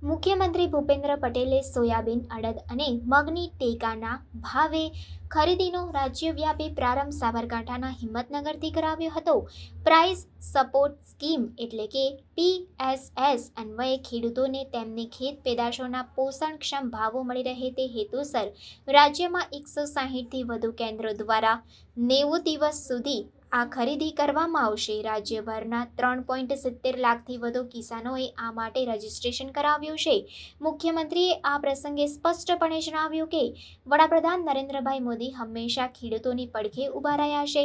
મુખ્યમંત્રી ભૂપેન્દ્ર પટેલે સોયાબીન, અડદ અને મગની ટેકાના ભાવે ખરીદીનો રાજ્યવ્યાપી પ્રારંભ સાબરકાંઠાના હિંમતનગરથી કરાવ્યો હતો. પ્રાઇસ સપોર્ટ સ્કીમ એટલે કે PSS અન્વયે ખેડૂતોને તેમની ખેત પેદાશોના પોષણક્ષમ ભાવો મળી રહે તે હેતુસર રાજ્યમાં 160થી વધુ કેન્દ્રો દ્વારા 90 દિવસ સુધી આ ખરીદી કરવામાં આવશે. રાજ્યભરના 3.70 લાખથી વધુ કિસાનોએ આ માટે રજીસ્ટ્રેશન કરાવ્યું છે. મુખ્યમંત્રીએ આ પ્રસંગે સ્પષ્ટપણે જણાવ્યું કે વડાપ્રધાન નરેન્દ્રભાઈ મોદી હંમેશા ખેડૂતોની પડખે ઊભા રહ્યા છે.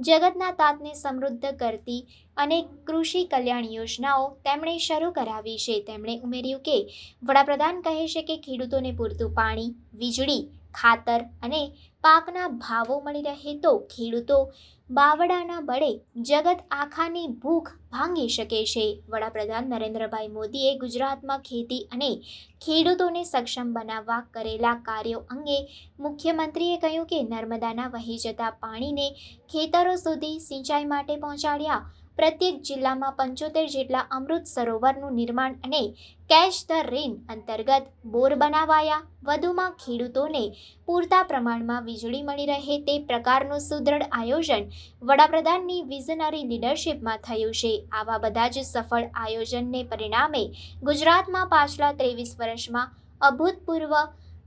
જગતના તાતને સમૃદ્ધ કરતી અનેક કૃષિ કલ્યાણ યોજનાઓ તેમણે શરૂ કરાવી છે. તેમણે ઉમેર્યું કે વડાપ્રધાન કહે છે કે ખેડૂતોને પૂરતું પાણી, વીજળી, ખાતર અને પાકના ભાવો મળી રહે તો ખેડૂતો બાવડાના બળે જગત આખાની ભૂખ ભાંગી શકે છે. વડાપ્રધાન નરેન્દ્રભાઈ મોદીએ ગુજરાતમાં ખેતી અને ખેડૂતોને સક્ષમ બનાવવા કરેલા કાર્યો અંગે મુખ્યમંત્રીએ કહ્યું કે નર્મદાના વહી જતા પાણીને ખેતરો સુધી સિંચાઈ માટે પહોંચાડ્યા. પ્રત્યેક જિલ્લામાં 75 જેટલા અમૃત સરોવરનું નિર્માણ અને કેચ ધ રેન અંતર્ગત બોર બનાવાયા. વધુમાં ખેડૂતોને પૂરતા પ્રમાણમાં વીજળી મળી રહે તે પ્રકારનું સુદૃઢ આયોજન વડાપ્રધાનની વિઝનરી લીડરશિપમાં થયું છે. આવા બધા જ સફળ આયોજનને પરિણામે ગુજરાતમાં પાછલા 23 વર્ષમાં અભૂતપૂર્વ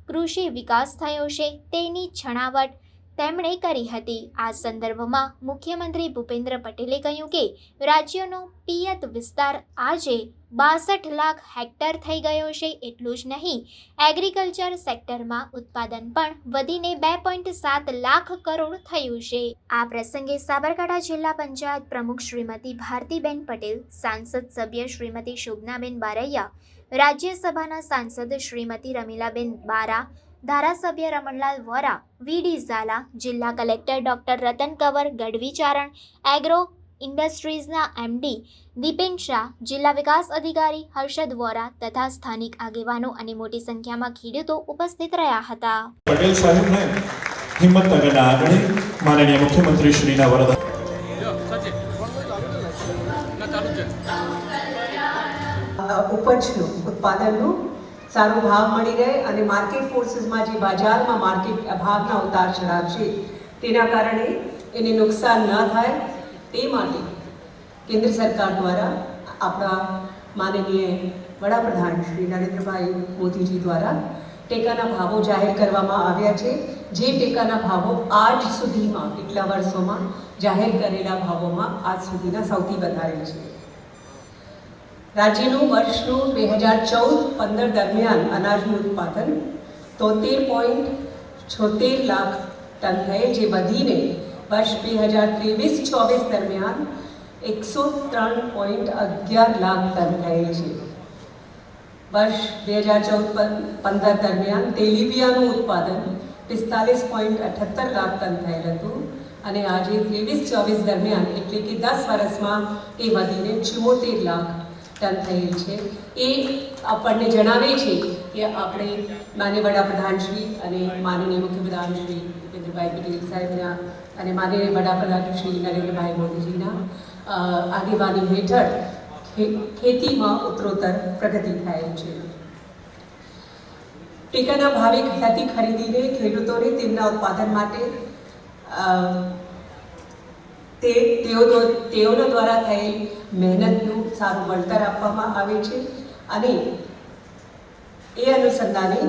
કૃષિ વિકાસ થયો છે તેની છણાવટ તેમણે કરી હતી. આ સંદર્ભમાં મુખ્યમંત્રી ભૂપેન્દ્ર પટેલે કહ્યું કે રાજ્યનો પિયત વિસ્તાર આજે 62 લાખ હેક્ટર થઈ ગયો છે. એટલું જ નહીં, એગ્રીકલ્ચર સેક્ટરમાં ઉત્પાદન પણ વધીને 2.7 લાખ કરોડ થયું છે. આ પ્રસંગે સાબરકાંઠા જિલ્લા પંચાયત પ્રમુખ શ્રીમતી ભારતીબેન પટેલ, સાંસદ સભ્ય શ્રીમતી શોભનાબેન બારૈયા, રાજ્યસભાના સાંસદ શ્રીમતી રમીલાબેન બારા, ધારાસભ્ય રમણલાલ વોરા, વીડી ઝાલા, જિલ્લા કલેક્ટર ડોક્ટર રતન કંવર ગઢવી ચારણ, એગ્રો ઇન્ડસ્ટ્રીઝના MD દીપેન શાહ, જિલ્લા વિકાસ અધિકારી હર્ષદ વોરા તથા સ્થાનિક આગેવાનો અને મોટી સંખ્યામાં ખેડૂતો ઉપસ્થિત રહ્યા હતા. પટેલ સાહેબને હિંમતનગરના આંગણે માનનીય મુખ્યમંત્રી શ્રીના વરદાન ઉપજનું ઉત્પાદનનું સારો ભાવ મળી રહે અને માર્કેટ ફોર્સીસમાં જે બજારમાં માર્કેટ ભાવના ઉતાર ચઢાવ છે તેના કારણે એને નુકસાન ન થાય તે માટે કેન્દ્ર સરકાર દ્વારા આપણા માનનીય વડાપ્રધાન શ્રી નરેન્દ્રભાઈ મોદીજી દ્વારા ટેકાના ભાવો જાહેર કરવામાં આવ્યા છે. જે ટેકાના ભાવો આજ સુધીમાં કેટલા વર્ષોમાં જાહેર કરેલા ભાવોમાં આજ સુધીના સૌથી વધારે છે. રાજ્યનું વર્ષનું 2014-15 દરમિયાન અનાજનું ઉત્પાદન 73.76 લાખ ટન થયેલ, જે વધીને વર્ષ 2023-24 દરમિયાન 103.11 લાખ ટન થયેલ છે. વર્ષ 2014-15 દરમિયાન તેલીબિયાનું ઉત્પાદન 45.78 લાખ ટન થયેલ હતું અને આજે 23-24 દરમિયાન એટલે કે 10 વર્ષમાં એ વધીને 74 લાખ ટન થયેલ છે. એ આપણને જણાવે છે કે આપણે માનનીય વડાપ્રધાનશ્રી અને માનનીય મુખ્યપ્રધાનશ્રી ભૂપેન્દ્રભાઈ પટેલ સાહેબના અને માનનીય વડાપ્રધાન શ્રી નરેન્દ્રભાઈ મોદીજીના આગેવાની હેઠળ ખેતીમાં ઉત્તરોત્તર પ્રગતિ થયેલ છે. ટેકાના ભાવે ખેતી ખરીદીને ખેડૂતોને તેમના ઉત્પાદન માટે તેઓના દ્વારા થયેલ મહેનતનું સારું વળતર આપવામાં આવે છે અને એ અનુસંધાને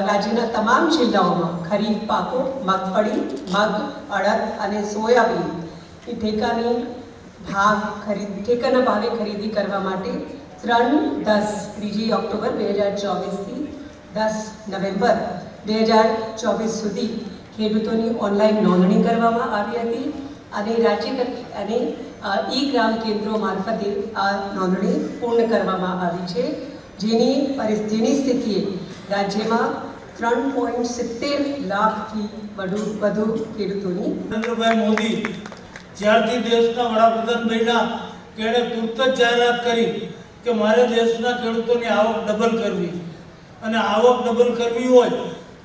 રાજ્યના તમામ જિલ્લાઓમાં ખરીફ પાકો મગફળી, મગ, અડદ અને સોયાબીન ટેકાના ભાવે ખરીદી કરવા માટે 3 ઓક્ટોબર 2024થી 10 નવેમ્બર 2024 સુધી ખેડૂતોની ઓનલાઈન નોંધણી કરવામાં આવી હતી અને રાજ્ય અને ગ્રામ કેન્દ્રો મારફતે આ નોંધણી પૂર્ણ કરવામાં આવી છે, જેની સ્થિતિએ રાજ્યમાં 3.70 લાખથી વધુ ખેડૂતોની નરેન્દ્રભાઈ મોદી જ્યારથી દેશના વડાપ્રધાન બન્યા તેણે તુરત જ જાહેરાત કરી કે મારે દેશના ખેડૂતોની આવક ડબલ કરવી અને આવક ડબલ કરવી હોય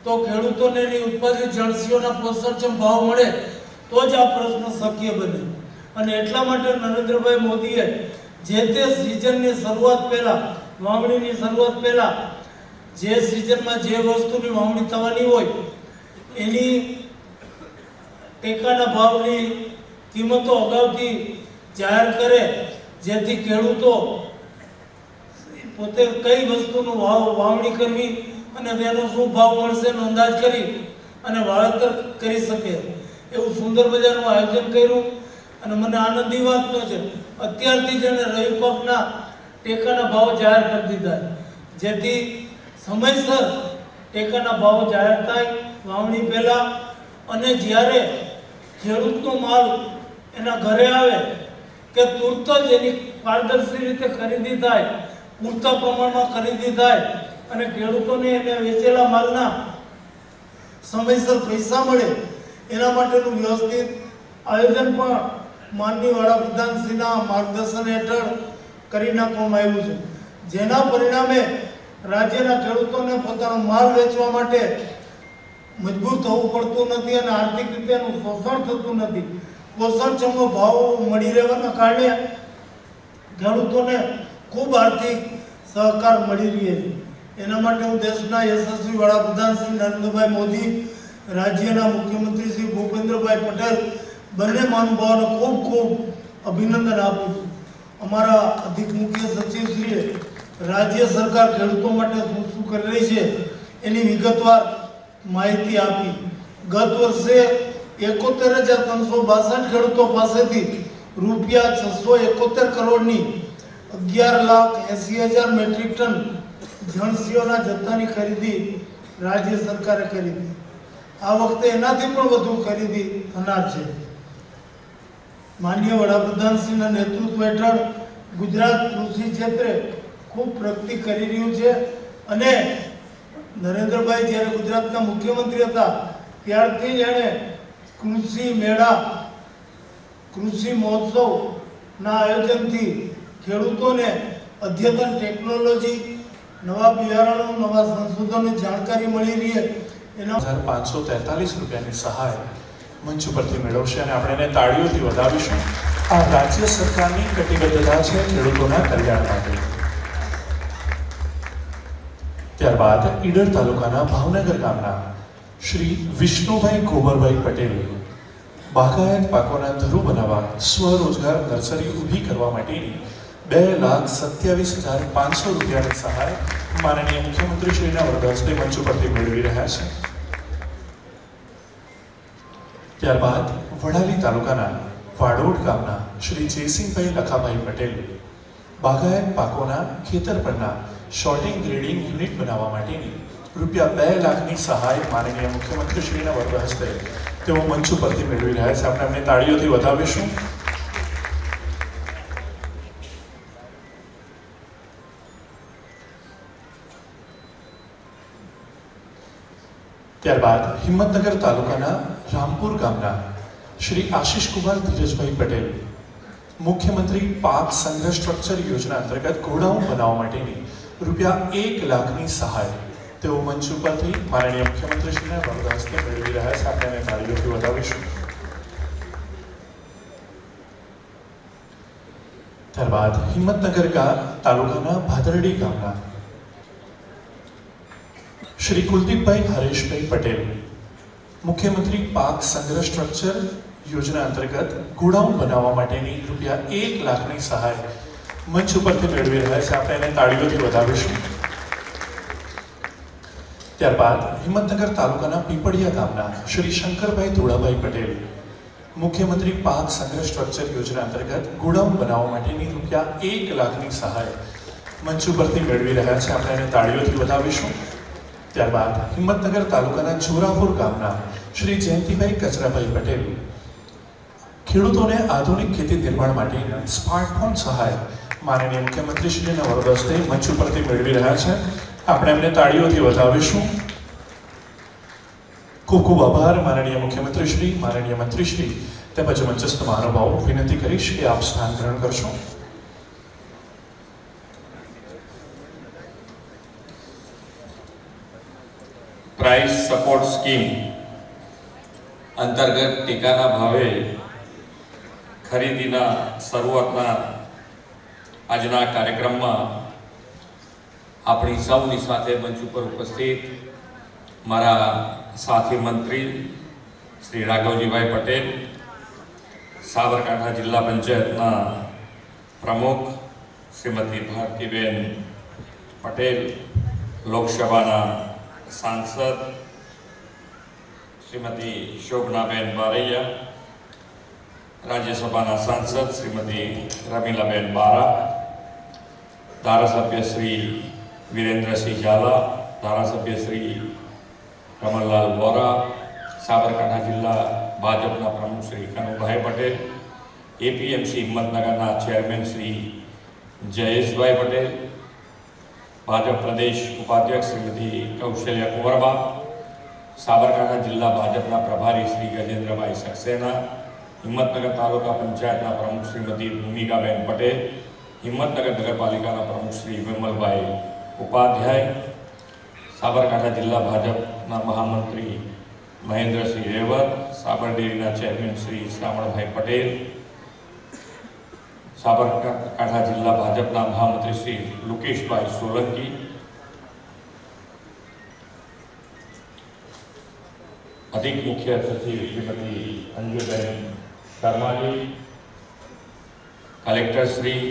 તો ખેડૂતોને એની ઉત્પાદિત જણસીઓના પોષણક્ષમ ભાવ મળે તો જ આ પ્રશ્ન શક્ય બને. અને એટલા માટે નરેન્દ્રભાઈ મોદીએ જે તે સિઝનની શરૂઆત પહેલાં, વાવણીની શરૂઆત પહેલાં, જે સિઝનમાં જે વસ્તુની વાવણી થવાની હોય એની ટેકાના ભાવની કિંમતો અગાઉથી જાહેર કરે, જેથી ખેડૂતો પોતે કઈ વસ્તુનું વાવણી કરવી અને તેનો શું ભાવ મળશે એનો અંદાજ કરી અને વાવેતર કરી શકે એવું સુંદર મજાનું આયોજન કર્યું. અને મને આનંદની વાતનો છે, અત્યારથી જ એને રવિ પાકના ટેકાના ભાવ જાહેર કરી દીધા, જેથી સમયસર ટેકાના ભાવ જાહેર થાય વાવણી પહેલાં. અને જ્યારે ખેડૂતનો માલ એના ઘરે આવે કે તુરત જ એની પારદર્શી રીતે ખરીદી થાય, પૂરતા પ્રમાણમાં ખરીદી થાય અને ખેડૂતોને એને વેચેલા માલના સમયસર પૈસા મળે એના માટેનું વ્યવસ્થિત આયોજન પણ માનનીય વડાપ્રધાનશ્રીના માર્ગદર્શન હેઠળ કરી નાખવામાં આવ્યું છે, જેના પરિણામે રાજ્યના ખેડૂતોને પોતાનો માલ વેચવા માટે મજબૂર થવું પડતું નથી અને આર્થિક રીતે એનું શોષણ થતું નથી. પોષણક્ષમ ભાવ મળી રહેવાના કારણે ખેડૂતોને ખૂબ આર્થિક સહકાર મળી રહે છે. એના માટે હું દેશના યશસ્વી વડાપ્રધાન શ્રી નરેન્દ્રભાઈ મોદી, રાજ્યના મુખ્યમંત્રી શ્રી ભૂપેન્દ્રભાઈ પટેલ બંને મહાનુભાવોને ખૂબ ખૂબ અભિનંદન આપું છું. અમારા અધિક મુખ્ય સચિવશ્રીએ રાજ્ય સરકાર ખેડૂતો માટે શું શું કરી રહી છે એની વિગતવાર માહિતી આપી. ગત વર્ષે 71,362 ખેડૂતો પાસેથી રૂપિયા 671 કરોડની 11,80,000 મેટ્રિક ટન જણસીઓના જથ્થાની ખરીદી રાજ્ય સરકારે કરી હતી. આ વખતે એનાથી પણ વધુ ખરીદી થનાર છે. માનનીય વડાપ્રધાનશ્રીના નેતૃત્વ હેઠળ ગુજરાત કૃષિ ક્ષેત્રે ખૂબ પ્રગતિ કરી રહ્યું છે અને નરેન્દ્રભાઈ જ્યારે ગુજરાતના મુખ્યમંત્રી હતા ત્યારથી જ એણે કૃષિ મેળા, કૃષિ મહોત્સવના આયોજનથી ખેડૂતોને અદ્યતન ટેકનોલોજી, નવા બિયારણો, નવા સંશોધનની જાણકારી મળી રહે એના 543 રૂપિયાની સહાય મંચ ઉપરથી મેળવશે અને આપણે એને તાળીઓથી વધાવીશું. આ રાજ્ય સરકારની કટિબદ્ધતા છે ખેડૂતોના કલ્યાણ માટે. ત્યારબાદ ઈડર તાલુકાના ભાવનગર ગામના શ્રી વિષ્ણુભાઈ ગોબરભાઈ પટેલ બાગાયત પાકોના ધરું બનાવવા સ્વરોજગાર નર્સરી ઊભી કરવા માટેની 2,27,500 રૂપિયાની સહાય માનનીય મુખ્યમંત્રી શ્રીના વરદ હસ્તે મંચ ઉપરથી મેળવી રહ્યા છે. ત્યારબાદ વડાલી તાલુકાના વાડોડ ગામના શ્રી જયસિંહભાઈ લખાભાઈ પટેલ બાગાયત પાકોના ખેતર પરના શોર્ટિંગ ગ્રેડિંગ યુનિટ બનાવવા માટેની રૂપિયા 2 લાખની સહાય માનનીય મુખ્યમંત્રી શ્રીના વરદ હસ્તે તેઓ મંચ ઉપરથી મેળવી રહ્યા છે. આપણે એમને તાળીઓથી વધાવીશું. ત્યારબાદ હિંમતનગર તાલુકાના રામપુર ગામના શ્રી આશિષકુમાર ધીરજભાઈ પટેલ મુખ્યમંત્રી પાક સંગ્રહ સ્ટ્રક્ચર યોજના અંતર્ગત ગોડાઉન બનાવવા માટેની રૂપિયા 1 લાખની સહાય તેઓ મંચ ઉપરથી માનનીય મુખ્યમંત્રીશ્રીના વરદ હસ્તે મેળવી રહ્યા છે. આપણે એને તાળીઓથી વધાવીશું. ત્યારબાદ હિંમતનગર તાલુકાના ભાદરડી ગામના શ્રી કુલદીપભાઈ હરેશભાઈ પટેલ મુખ્યમંત્રી પાક સંગ્રહ સ્ટ્રક્ચર યોજના અંતર્ગત ગોડાઉન બનાવવા માટેની રૂપિયા 1 લાખની સહાય મંચ ઉપરથી મેળવી રહ્યા છે. આપણે એને તાળીઓથી વધાવીશું. ત્યારબાદ હિંમતનગર તાલુકાના પીપળિયા ગામના શ્રી શંકરભાઈ ધોળાભાઈ પટેલ મુખ્યમંત્રી પાક સંગ્રહ સ્ટ્રક્ચર યોજના અંતર્ગત ગોડાઉન બનાવવા માટેની રૂપિયા 1 લાખની સહાય મંચ ઉપરથી મેળવી રહ્યા છે. આપણે એને તાળીઓથી વધાવીશું. ત્યારબાદ હિંમતનગર તાલુકાના જોરાપુર ગામના શ્રી જયંતિભાઈ કચરાભાઈ પટેલ ખેડૂતોને આધુનિક ખેતી નિર્માણ માટેની સ્માર્ટફોન સહાય માનનીય મુખ્યમંત્રી શ્રીના વરદ હસ્તે મંચ ઉપરથી મેળવી રહ્યા છે. આપણે એમને તાળીઓથી વધાવીશું. ખૂબ ખૂબ આભાર માનનીય મુખ્યમંત્રી શ્રી, માનનીય મંત્રી શ્રી તેમજ મંચસ્થ મહાનુભાવો. વિનંતી કરીશ કે આપ સ્થાન ગ્રહણ કરશો. પ્રાઇસ સપોર્ટ સ્કીમ અંતર્ગત ટેકાના ભાવે ખરીદીના શરૂઆતના આજના કાર્યક્રમમાં આપણી સૌની સાથે મંચ ઉપર ઉપસ્થિત મારા સાથી મંત્રી શ્રી રાઘવજીભાઈ પટેલ, સાબરકાંઠા જિલ્લા પંચાયતના પ્રમુખ શ્રીમતી ભારતીબેન પટેલ, લોકસભાના સાંસદ શ્રીમતી શોભનાબેન બારૈયા, રાજ્યસભાના સાંસદ શ્રીમતી રમીલાબેન બારા, ધારાસભ્ય શ્રી વિરેન્દ્રસિંહ ઝાલા, ધારાસભ્ય શ્રી રમણલાલ વોરા, સાબરકાંઠા જિલ્લા ભાજપના પ્રમુખ શ્રી કનુભાઈ પટેલ, એપીએમસી હિંમતનગરના ચેરમેન શ્રી જયેશભાઈ પટેલ, ભાજપ પ્રદેશ ઉપાધ્યક્ષ શ્રીમતી કૌશલ્યા કુંવરબા, સાબરકાંઠા જિલ્લા ભાજપના પ્રભારી શ્રી ગજેન્દ્રભાઈ સક્સેના, હિંમતનગર તાલુકા પંચાયતના પ્રમુખ શ્રીમતી ભૂમિકાબેન પટેલ, હિંમતનગર નગરપાલિકાના પ્રમુખ શ્રી વિમલભાઈ ઉપાધ્યાય, સાબરકાંઠા જિલ્લા ભાજપના મહામંત્રી મહેન્દ્રસિંહ રેવત, સાબર ડેરીના ચેરમેન શ્રી શ્રાવણભાઈ પટેલ, સાબરકાંઠા જિલ્લા ભાજપના મહામંત્રી શ્રી લુકેશભાઈ સોલંકી, અધિક મુખ્ય સચિવ Shrimati Anjuben Sharmaji, collector Shri,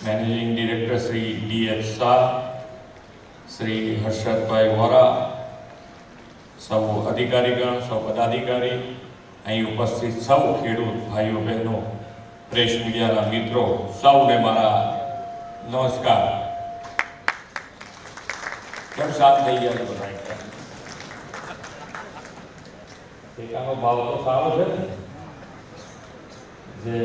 managing director Shri DH Shah, Shri Harshadbhai Vora, સૌ અધિકારીગણ, સૌ પદાધિકારી, અહીં ઉપસ્થિત સૌ ખેડૂત ભાઈઓ બહેનો, પ્રેસ મીડિયાના મિત્રો, સૌને મારા નમસ્કાર. કેમ સાથ થઈ ગયા છે બધા? ટેકાનો ભાવ તો સારો છે ને, જે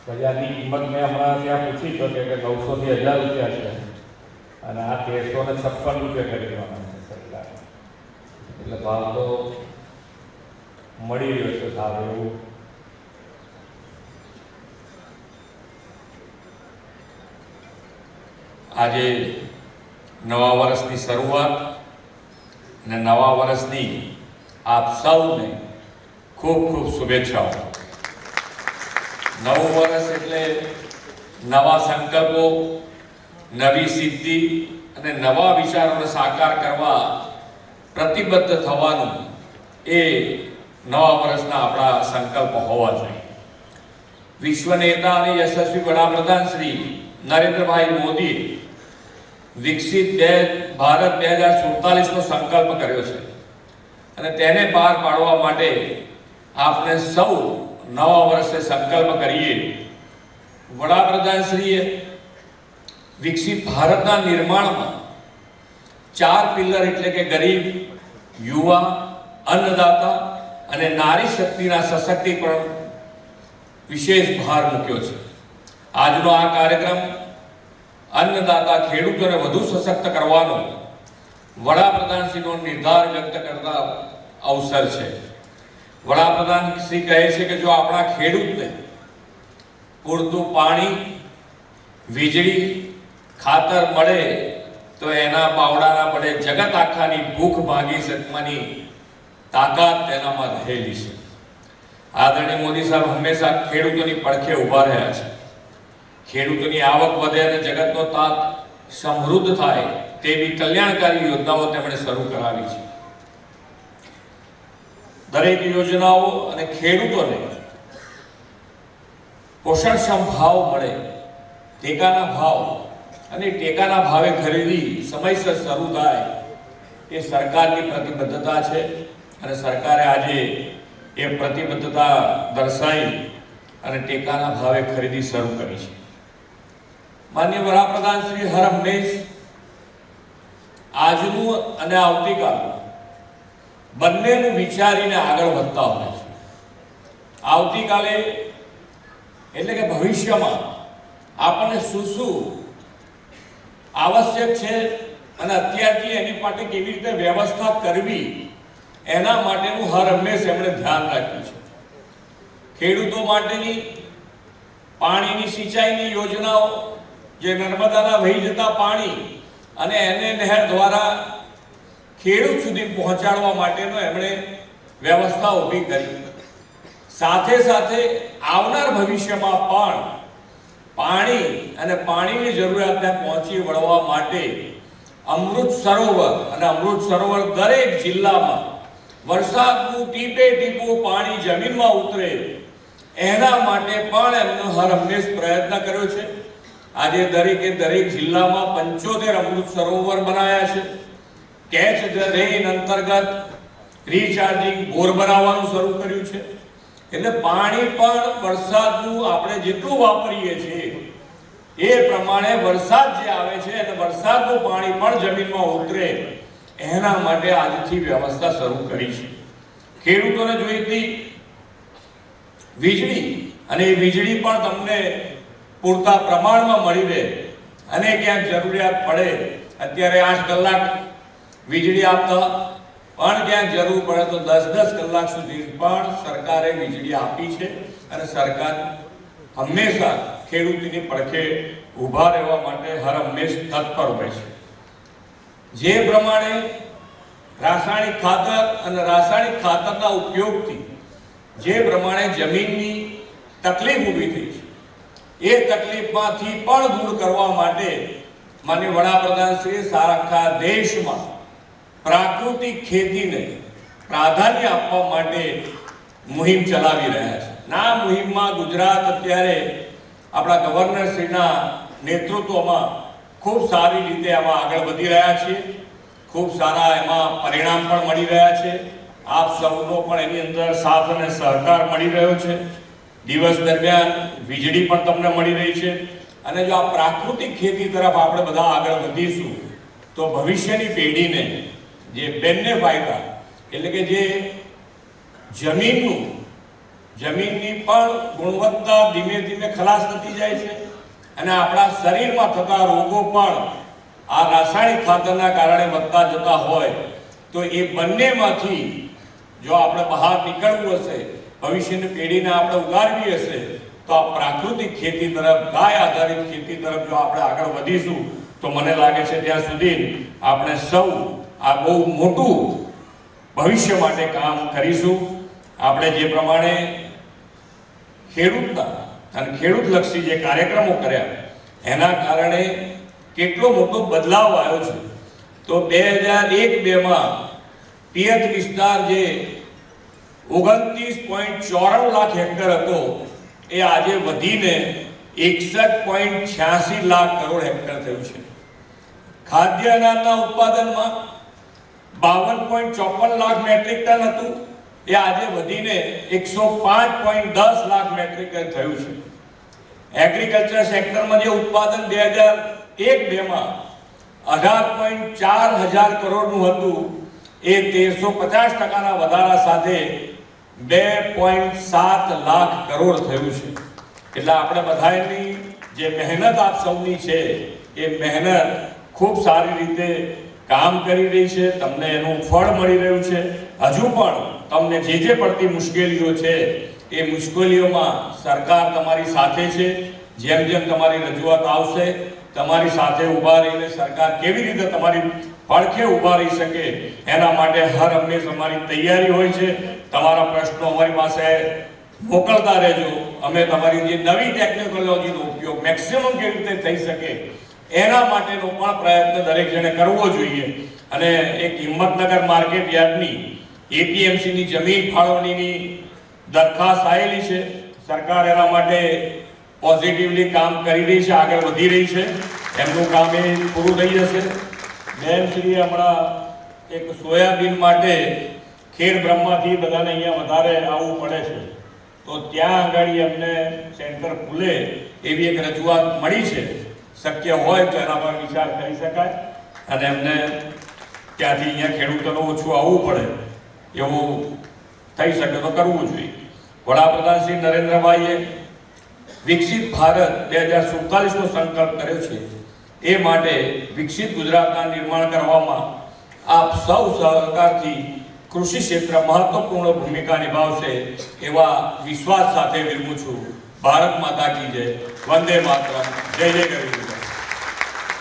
બજારની કિંમત મેં હમણાં ત્યાં પૂછી તો કે 900 થી 1000 રૂપિયા છે અને આ 1356 રૂપિયા ખરીદવાના છે સરકાર, એટલે ભાવ તો મળી રહ્યો છે સારો એવું. આજે નવા વર્ષની શરૂઆત અને નવા વર્ષની આપ સૌને ખૂબ ખૂબ શુભેચ્છાઓ. નવું વર્ષ એટલે નવા સંકલ્પો, નવી સિદ્ધિ અને નવા વિચારોને સાકાર કરવા પ્રતિબદ્ધ થવાનું એ નવા વર્ષના આપણા સંકલ્પ હોવા જોઈએ. વિશ્વ નેતા અને યશસ્વી વડાપ્રધાન શ્રી નરેન્દ્રભાઈ મોદી વિકસિત ભારત 2047નો સંકલ્પ કર્યો છે અને તેને પાર પાડવા માટે આપણે સૌ નવા વર્ષે સંકલ્પ કરીએ. વડાપ્રધાનશ્રીએ વિકસિત ભારતના નિર્માણમાં 4 પિલર એટલે કે ગરીબ, યુવા, અન્નદાતા અને નારી શક્તિના સશક્તિકરણ વિશેષ ભાર મૂક્યો છે. આજનો આ કાર્યક્રમ અન્નદાતા ખેડૂતોને વધુ સશક્ત કરવાનો વડાપ્રધાનશ્રીનો નિર્ધાર વ્યક્ત કરતા અવસર છે. વડાપ્રધાન શ્રી કહે છે કે જો આપણા ખેડૂતને પૂરતું પાણી, વીજળી, ખાતર મળે તો એના બાવડાના બળે જગત આખાની ભૂખ ભાગી શકવાની તાકાત તેનામાં રહેલી છે. આદરણીય મોદી સાહેબ હંમેશા ખેડૂતોની પડખે ઊભા રહ્યા છે. ખેડૂતોની આવક વધે અને જગતનો તાત સમૃદ્ધ થાય તેવી કલ્યાણકારી યોજનાઓ તેમણે શરૂ કરાવી છે. દરેક યોજનાઓ અને ખેડૂતોને પોષણક્ષમ ભાવ મળે, ટેકાના ભાવ અને ટેકાના ભાવે ખરીદી સમયસર શરૂ થાય એ સરકારની પ્રતિબદ્ધતા છે અને સરકારે આજે એ પ્રતિબદ્ધતા દર્શાવી અને ટેકાના ભાવે ખરીદી શરૂ કરી છે. માનનીય વડાપ્રધાન શ્રી હર હંમેશ આજનું અને આવતીકાલનું બંનેનું વિચારીને આગળ વધતા હોય છે. આવતીકાલે એટલે કે ભવિષ્યમાં આપણને શું શું આવશ્યક છે અને અત્યારથી એની માટે કેવી રીતે વ્યવસ્થા કરવી એના માટેનું હર હંમેશ એમણે ધ્યાન રાખ્યું છે. ખેડૂતો માટેની પાણીની સિંચાઈની યોજનાઓ, જે નર્મદાના વહી જતા પાણી અને એને નહેર દ્વારા ખેડૂત સુધી પહોંચાડવા માટેનો એમણે વ્યવસ્થા ઊભી કરી. સાથે સાથે આવનાર ભવિષ્યમાં પણ પાણી અને પાણીની જરૂરિયાતને પહોંચી વળવા માટે અમૃત સરોવર અને અમૃત સરોવર દરેક જિલ્લામાં વરસાદનું ટીપે ટીપું પાણી જમીનમાં ઉતરે એના માટે પણ એમનો હર હંમેશ પ્રયત્ન કર્યો છે. આજે દરેકે દરેક જિલ્લામાં 75 અમૃત સરોવર બનાવ્યા છે. કેચ ધ રેઇન અંતર્ગત રીચાર્જિંગ બોર બનાવવાનું શરૂ કર્યું છે. એટલે પાણી પણ વરસાદનું આપણે જેટલું વાપરીએ છીએ એ પ્રમાણે વરસાદ જે આવે છે અને વરસાદનું પાણી પણ જમીનમાં ઉતરે એના માટે આજથી વ્યવસ્થા શરૂ કરી છે. ખેડૂતોને જોઈતી વીજળી અને એ વીજળી પણ તમને પૂરતા પ્રમાણમાં મળી રહે અને ક્યાંક જરૂરિયાત પડે અત્યારે 8 કલાક વીજળી આપતા પણ ક્યાંક જરૂર પડે તો 10-10 કલાક સુધી પણ સરકારે વીજળી આપી છે અને સરકાર હંમેશા ખેડૂતની પડખે ઊભા રહેવા માટે હર હંમેશ તત્પર હોય છે. જે પ્રમાણે રાસાયણિક ખાતર અને રાસાયણિક ખાતરના ઉપયોગથી જે પ્રમાણે જમીનની તકલીફ ઊભી થઈ છે એ તકલીફમાંથી પણ દૂર કરવા માટે માનનીય વડાપ્રધાન શ્રી આખા દેશમાં પ્રાકૃતિક ખેતીને પ્રાધાન્ય આપવા માટે મુહિમ ચલાવી રહ્યા છે. આ મુહિમમાં ગુજરાત અત્યારે આપણા ગવર્નર શ્રીના નેતૃત્વમાં ખૂબ સારી રીતે આમાં આગળ વધી રહ્યા છે. ખૂબ સારા એમાં પરિણામ પણ મળી રહ્યા છે. આપ સૌનો પણ એની અંદર સાથ અને સહકાર મળી રહ્યો છે. દિવસ દરમિયાન વીજળી પણ તમને મળી રહી છે અને જો આ પ્રાકૃતિક ખેતી તરફ આપણે બધા આગળ વધીશું તો ભવિષ્યની પેઢીને જે બંને ફાયદા એટલે કે જે જમીનની પણ ગુણવત્તા ધીમે ધીમે ખલાસ થતી જાય છે અને આપણા શરીરમાં થતા રોગો પણ આ રાસાયણિક ખાતરના કારણે વધતા જતા હોય તો એ બંનેમાંથી જો આપણે બહાર નીકળવું હશે, ભવિષ્યની પેઢીને આપણે ઉગારવી હશે તો આ પ્રાકૃતિક ખેતી તરફ, ગાય આધારિત ખેતી તરફ જો આપણે આગળ વધીશું તો મને લાગે છે ત્યાં સુધી આપણે સૌ આ બહુ મોટું ભવિષ્ય માટે કામ કરીશું. આપણે જે પ્રમાણે ખેડૂતના અને ખેડૂતલક્ષી જે કાર્યક્રમો કર્યા એના કારણે કેટલો મોટો બદલાવ આવ્યો છે. તો 2001-2માં પિયત વિસ્તાર જે 29.94 લાખ હેક્ટર હતો એ આજે વધીને 61.86 લાખ કરોડ હેક્ટર થયું છે. ખાદ્ય અનાજના ઉત્પાદનમાં 52.54 લાખ મેટ્રિક ટન હતું એ આજે વધીને 105.10 લાખ મેટ્રિક ટન થયું છે. એગ્રીકલ્ચર સેક્ટરમાં જે ઉત્પાદન 2001-2માં 18.4 હજાર કરોડનું હતું એ 1350% વધારા સાથે 2.7 લાખ કરોડ થયું છે. એટલે આપણે બધાની જે મહેનત આપ સૌની છે એ મહેનત ખૂબ સારી રીતે કામ કરી રહી છે. તમને એનું ફળ મળી રહ્યું છે. હજુ પણ તમને જે પડતી મુશ્કેલીઓ છે એ મુશ્કેલીઓમાં સરકાર તમારી સાથે છે. જેમ જેમ તમારી રજૂઆત આવશે તમારી સાથે ઊભા રહીને સરકાર કેવી રીતે તમારી પડખે ઊભા રહી શકે એના માટે હર હંમેશ અમારી તૈયારી હોય છે. તમારા પ્રશ્નો અમારી પાસે મોકલતા રહેજો. અમે તમારી જે નવી ટેકનોલોજીનો ઉપયોગ મેક્સિમમ કેવી રીતે થઈ શકે એના માટેનો પણ પ્રયત્ન દરેક જણે કરવો જોઈએ. અને એક હિંમતનગર માર્કેટ યાર્ડની એપીએમસીની જમીન ફાળવણીની દરખાસ્ત આવેલી છે. સરકાર એના માટે પોઝિટિવલી કામ કરી રહી છે, આગળ વધી રહી છે. એમનું કામ એ પૂરું થઈ જશે. બેન શ્રી હમણાં એક સોયાબીન માટે ખેડ બ્રહ્માથી બધાને અહીંયા વધારે આવવું પડે છે તો ત્યાં આગળ એમને સેન્ટર ખુલે એવી એક રજૂઆત મળી છે. શક્ય હોય તો એના પર વિચાર કરી શકાય અને એમને ત્યાંથી અહીંયા ખેડૂતોને ઓછું આવવું પડે એવું થઈ શકે તો કરવું જોઈએ. વડાપ્રધાન શ્રી નરેન્દ્રભાઈએ વિકસિત ભારત 2047નો સંકલ્પ કર્યો છે. એ માટે વિકસિત ગુજરાતના નિર્માણ કરવામાં આપ સૌ સહકારથી કૃષિ ક્ષેત્ર મહત્વપૂર્ણ ભૂમિકા નિભાવશે એવા વિશ્વાસ સાથે વિરમું છું. ભારત માતા કી જય. વંદે માતરમ. જય જય ગરવી.